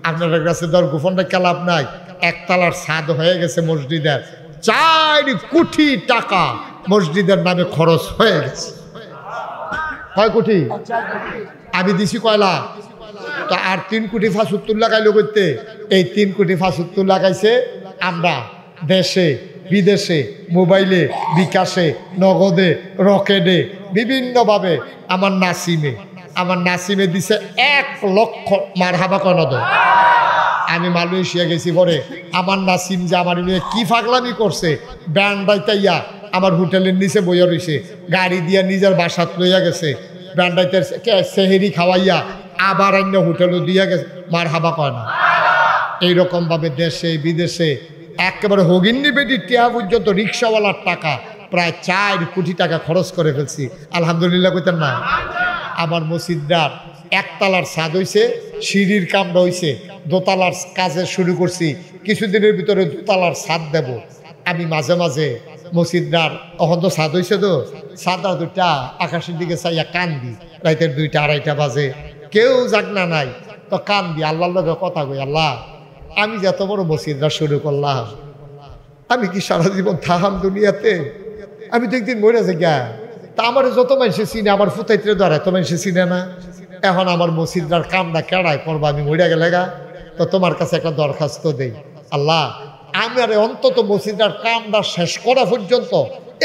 আপনাদের কাছে ধর গোপনটা খেলাপ নাই, একতলার ছাদ হয়ে গেছে মসজিদের, 4 কোটি টাকা মসজিদের নামে খরচ হয়ে গেছে। কয় কোটি? আমি দিছি কয় লাখ? তো আর 3 কোটি 75 লাগাইলো করতে। এই 3 কোটি 75 লাগাইছে আমরা দেশে বিদেশে, মোবাইলে, বিকাশে, নগদে, রকেটে, বিভিন্নভাবে। আমার নাসিমে দিছে 1 লক্ষ। মারহাবা কনদ। আমি মালয়েশিয়া গেছি পরে আমার নাসিম যে আমার কি পাগলামি করছে, ব্যান্ডাইতাইয়া আমার হোটেলের নিচে বইয়া রয়েছে, গাড়ি দিয়া নিজের বাসাত লইয়া গেছে, ব্যান্ডাইতে সেহেরি খাওয়াইয়া আবার অন্য হোটেলও দিয়া গেছে। মারহাবা কয় না? এইরকমভাবে দেশে বিদেশে একেবারে হগিন্নি বেটি টিয়া পর্যন্ত রিক্সাওয়ালার টাকা প্রায় 4 কোটি টাকা খরচ করে ফেলছি। আলহামদুলিল্লাহ কইতেন না? আমার মসজিদটার একতলার ছাদ হইছে, সিঁড়ির কামটা হইছে, দোতলার কাজে শুরু করছি, কিছুদিনের ভিতরে দোতলার ছাদ দেব। আমি মাঝে মাঝে মসজিদটার অহন তো ছাদ হইছে, তো ছাদটা 2টা আকাশের দিকে চাইয়া কান্দি, রাইতের 2টা 2:30 বাজে, কেউ জাগনা নাই, তো কান্দি আল্লাহর লগে কথা কই, আল্লাহ আমি যে এত বড় মসজিদটা শুরু করলাম, আমি কি সারা জীবন থাহাম দুনিয়াতে? আমি তো একদিন মরে যাই গা। তা আমার যত মানুষে চিনে, আমার ফুতাইতে ধরে এত মানুষে চিনে না। এখন আমার মসজিদটার কামটা কেড়াই করবো, আমি মরে গেলে গা। তো তোমার কাছে একটা দরখাস্ত দেই, আল্লাহ আমার অন্তত মসজিদটার কামটা শেষ করা পর্যন্ত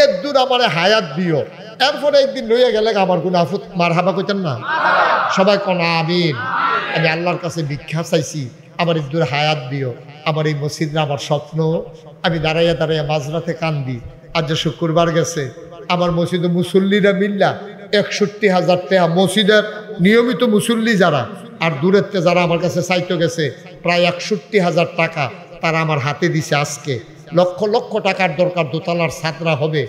এর দূর আমার হায়াত দিও। এরপরে একদিন লইয়া গেলে আমার কোনো আফুত মারহাবা কইতেন না? সবাই কোন আমিন। আমি আল্লাহর কাছে ভিক্ষা চাইছি, আমার এর দূর হায়াত দিও। আমার এই মসজিদটা আমার স্বপ্ন। আমি দাঁড়াইয়া মাঝরাতে কান্দি। আজ যে শুক্রবার গেছে, আমার মসজিদে মুসল্লিরা মিল্লা 61,000 টাকা, মসজিদের নিয়মিত মুসল্লি যারা আর দূরের যারা আমার কাছে চাইতে গেছে প্রায় 61,000 টাকা তারা আমার হাতে দিছে। আজকে লক্ষ লক্ষ টাকার দরকার, দোতলার ছাত্রা হবে,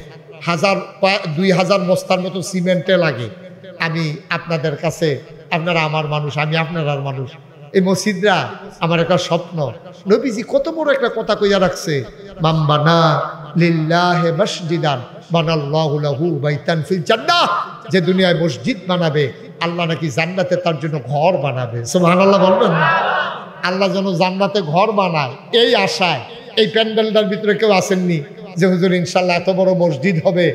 2,000 বস্তার মতো সিমেন্টে লাগে। আমি আপনাদের কাছে, আপনারা আমার মানুষ, আমি আপনার মানুষ, এই মসজিদরা আমার একটা স্বপ্ন। নবীজি কত বড় একটা কথা কইয়া রাখছে, মামবানা লিল্লাহি মসজিদান বানাল্লাহু লাহু বাইতান ফিল জান্নাহ। যে দুনিয়ায় মসজিদ বানাবে, আল্লাহ নাকি জান্নাতে তার জন্য ঘর বানাবে। সুবহানাল্লাহ বলবেন না? আল্লাহ যেন জান্নাতে ঘর বানায়, এই আশায় এই প্যান্ডেলটার ভিতরে কেউ আসেননি যে হুজুর ইনশাল্লাহ এত বড় মসজিদ হবে,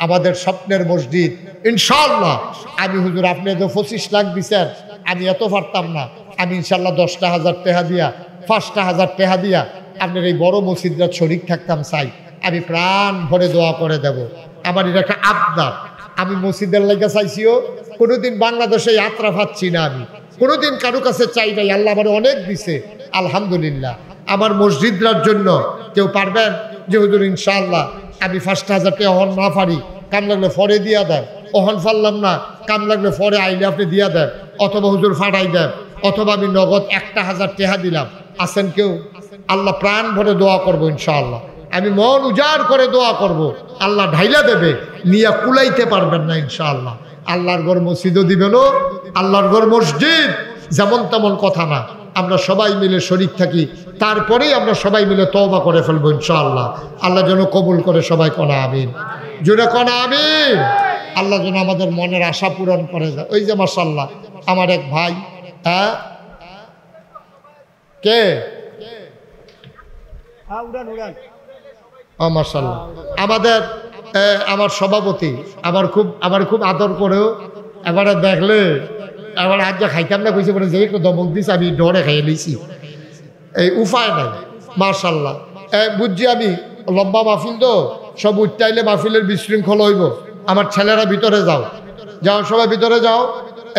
আমাদের স্বপ্নের মসজিদ ইনশাআল্লাহ। আমি হুজুর আপনি তো 25 লাখ দিচ্ছেন, আমি এত পারতাম না, আমি ইনশাল্লাহ 10,000 টাকা দিয়া, 5,000 টাকা দিয়া আপনার এই বড় মসজিদটা শরীক থাকতাম চাই। আমি প্রাণ ভরে দোয়া করে দেব। আমার এটা একটা আবদার। আমি মসজিদের লাগা চাইছিও, কোনোদিন বাংলাদেশে যাত্রা পাচ্ছি না, আমি কোনোদিন কারো কাছে চাই নাই, আল্লাহ আমার অনেক দিছে আলহামদুলিল্লাহ। আমার মসজিদটার জন্য কেউ পারবেন যে হুজুর ইনশাআল্লাহ আমি 5,000 টাকা অহন না পারি, কাম লাগলে ফরে দিয়া দেন, অহন পারলাম না কাম লাগলে ফরে আইলে আপনি দিয়া দেন, অথবা হুজুর ফাটাই দেন, অথবা আমি নগদ 1,000 টাকা দিলাম। আছেন কেউ? আল্লাহ প্রাণ ভরে দোয়া করবো ইনশাআল্লাহ। আমি মন উজাড় করে দোয়া করব, আল্লাহ ঢাইলা দেবে, নিয়া কুলাইতে পারবেন না ইনশাআল্লাহ। আল্লাহর ঘর মসজিদও দিবেন, আল্লাহর ঘর মসজিদ যেমন তেমন কথা না। আমরা সবাই মিলে শরীক থাকি, তারপরেই আমরা সবাই মিলে তওবা করে ফেলবো ইনশাআল্লাহ। আল্লাহ যেন কবুল করে, সবাই কোনা আমিন, জোরে কোনা আমিন। আল্লাহ যেন আমাদের মনের আশা পূরণ করে যায়। ওই যে মাশাআল্লাহ আমার এক ভাই, হ্যাঁ কে মাশাআল্লাহ আমাদের আমার সভাপতি আমার খুব আদর করেও, এবারে দেখলে এবার আজ যা খাইতাম না কইছে বলে যে একটু দমক দিছে, আমি ডরে খাইয়ে নিয়েছি, এই উপায় নাই। মাশাআল্লাহ বুঝছি আমি লম্বা মাহফিল তো, সব উঠটাইলে মাহফিলের বিশৃঙ্খল হইব। আমার ছেলেরা ভিতরে যাও, সবাই ভিতরে যাও।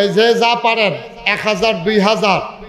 এই যে যা পারেন 1,000 2,000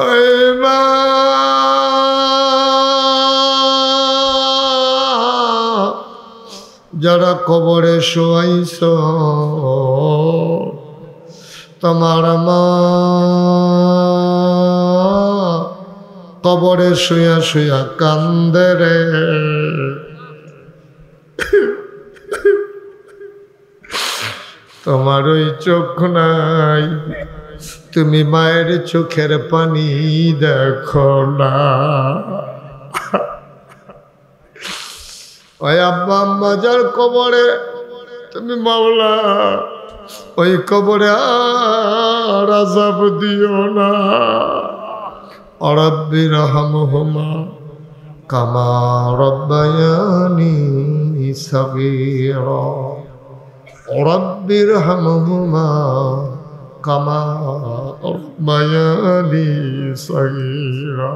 ওই মা যারা কবরে শোয়াইছ তোমার মা কবরে শুয়া শুয়া কান্দে রে। তোমার ওই চোখ নাই, তুমি মায়ের চোখের পানি দেখো না। ওই আব্বা আম্মা যার কবরে তুমি মাওলা ওই কবরে আর আযাব দিও না। রব্বি রহমহুমা কামা রব্বায়ানি সগীরা। রব্বি রহমহুমা কামা রব্বায়ানি সগীরা।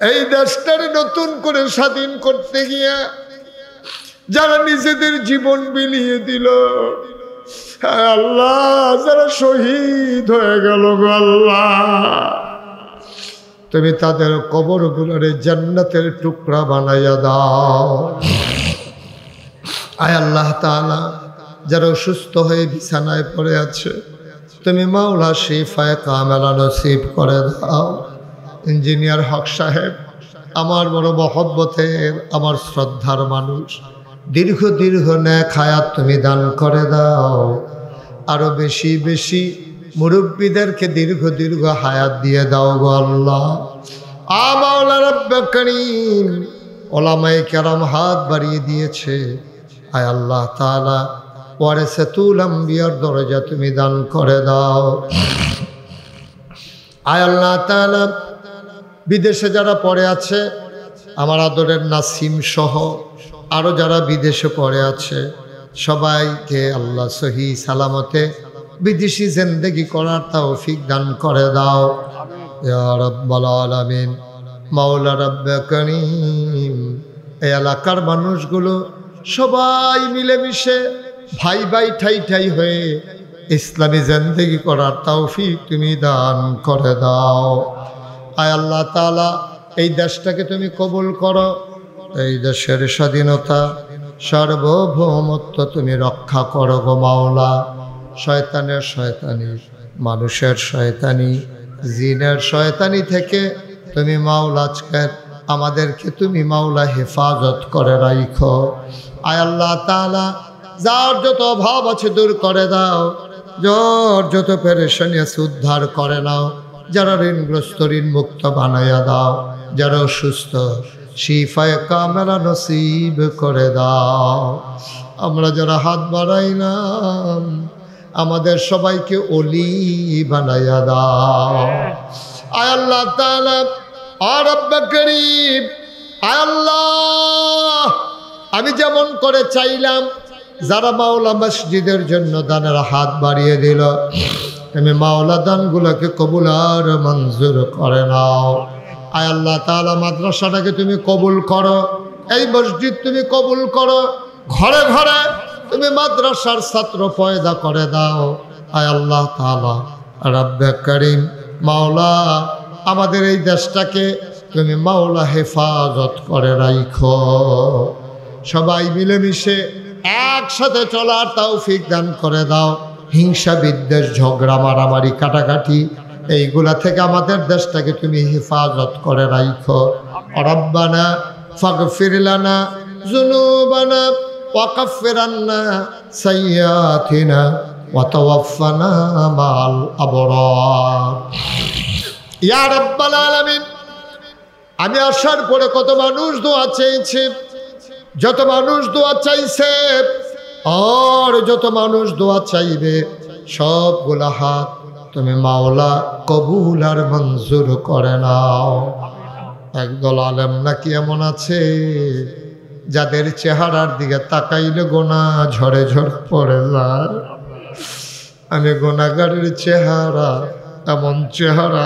এই দেশটারে নতুন করে স্বাধীন করতে গিয়া যারা নিজেদের জীবন বিলিয়ে দিল, আল্লাহ যারা শহীদ হয়ে গেল গো আল্লাহ, তুমি তাদের কবরগুলোরে জান্নাতের টুকরা বানাইয়া দাও। আয় আল্লাহ তাআলা যারা অসুস্থ হয়ে বিছানায় পড়ে আছে তুমি মাওলা শিফায়ে কামেলা নসিব করে দাও। ইঞ্জিনিয়ার হক সাহেব আমার বড় মহব্বতের আমার শ্রদ্ধার মানুষ, দীর্ঘ দীর্ঘ নেক হায়াত তুমি দান করে দাও। আরো বেশি বেশি মুরব্বীদেরকে দীর্ঘ দীর্ঘ হায়াত দিয়ে দাও গো আল্লাহ। মাওলা রব্বে করিম ওলামায়ে কেরাম হাত বাড়িয়ে দিয়েছে, আয় আল্লাহ তাআলা ওয়ারিসাতুল আম্বিয়ার দরজা তুমি দান করে দাও। আয় আল্লাহ তাআলা বিদেশে যারা পড়ে আছে আমার আদরের নাসিম সহ আরো যারা বিদেশে পড়ে আছে সবাইকে আল্লাহ সহি সালামতে বিদেশি জিন্দেগি করার তৌফিক দান করে দাও ইয়া রাব্বাল আলামিন। মাওলা রব্বে করিম এই এলাকার মানুষগুলো সবাই মিলেমিশে ভাই ভাই ঠাই ঠাই হয়ে ইসলামী জিন্দেগি করার তৌফিক তুমি দান করে দাও। আয় আল্লাহ তাআলা এই দেশটাকে তুমি কবুল করো, এই দেশের স্বাধীনতা সার্বভৌমত্ব তুমি রক্ষা করো গো মাওলা। শয়তানের শয়তানি, মানুষের শয়তানি, জিনের শয়তানি থেকে তুমি মাওলা আজকের আমাদেরকে তুমি মাওলা হেফাজত করে রাখো। আয় আল্লাহ তাআলা যার যত অভাব আছে দূর করে দাও, যার যত পেরেশানি আছে উদ্ধার করে নাও, যারা ঋণগ্রস্ত ঋণ মুক্ত বানাইয়া দাও, যারা অসুস্থ শিফায়ে কামেলা নসিব করে দাও। আমরা যারা হাত বাড়াইলাম আমাদের সবাইকে ওলি বানাইয়া দাও। আয় আল্লাহ তাআলা আর রব্বে করিম, আয় আল্লাহ আমি যেমন করে চাইলাম যারা মাওলা মসজিদের জন্য দানের হাত বাড়িয়ে দিল তুমি মাওলা দানগুলোকে কবুল আর মঞ্জুর করে নাও। আয় আল্লাহ তাআলা মাদ্রাসাটাকে তুমি কবুল করো, এই মসজিদ তুমি কবুল করো, ঘরে ঘরে তুমি মাদ্রাসার ছাত্র পয়দা করে দাও। আয় আল্লাহ তাআলা রব্বে করিম মাওলা আমাদের এই দেশটাকে তুমি মাওলা হেফাজত করে রাখো। সবাই মিলেমিশে একসাথে চলার তৌফিক দান করে দাও। হিংসা বিদ্বেষ ঝগড়া মারামারি কাটাকাটি এইগুলা থেকে আমাদের দেশটাকে তুমি হেফাজত করে রাখো। রব্বানা ফাগফির লানা যুনুবানা ওয়া কাফির আন্না সাইয়্যাতিনা ওয়া তাওয়াফানা মাল আবরার। ইয়া রাব্বাল আলামিন আমি আসার পরে কত মানুষ দোয়া চেয়েছে, যত মানুষ দোয়া চাইছে আর যত মানুষ দোয়া চাইবে সবগুলা হাত তুমি মাওলা কবুল আর মঞ্জুর করে নাও। একদল আলেম নাকি এমন আছে যাদের চেহারার দিকে তাকাইলে গোনা ঝরে ঝরে পড়ে যায়। আমি গোনাগারের চেহারা এমন চেহারা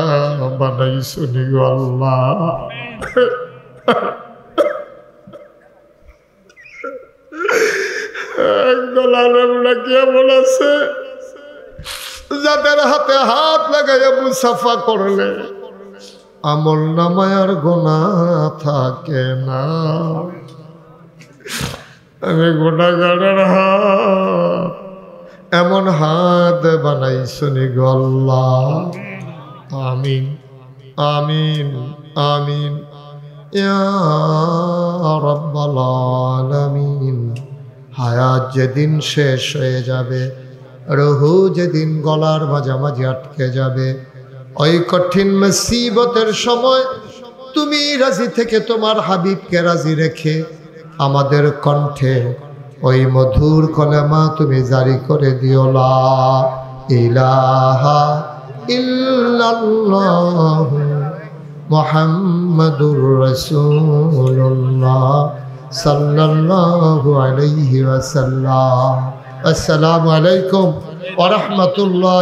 বানাই শুনি গো আল্লাহ। একদল আলেমরা কেমন আছে যাদের হাতে হাত লাগাইয়া মুসাফা করলে আমল নামায় আর গুনাহ থাকে না। আমি গুনাহগারের হাত এমন হাত বানাই শুনি গো আল্লাহ। আমিন আমিন আমিন ইয়া রাব্বাল আলামিন। হায়াত যেদিন শেষ হয়ে যাবে, রুহু যেদিন গলার মাঝামাঝি আটকে যাবে, ওই কঠিন মুসিবতের সময় তুমি রাজি থেকে তোমার হাবিবকে রাজি রেখে আমাদের কণ্ঠে ওই মধুর কলেমা তুমি জারি করে দিও, লা ইলাহা ইল্লাল্লাহ মুহাম্মাদুর রাসূলুল্লাহ সাল্লাল্লাহু আলাইহি ওয়াসাল্লাম। আসসালামু আলাইকুম ওয়া রাহমাতুল্লাহ।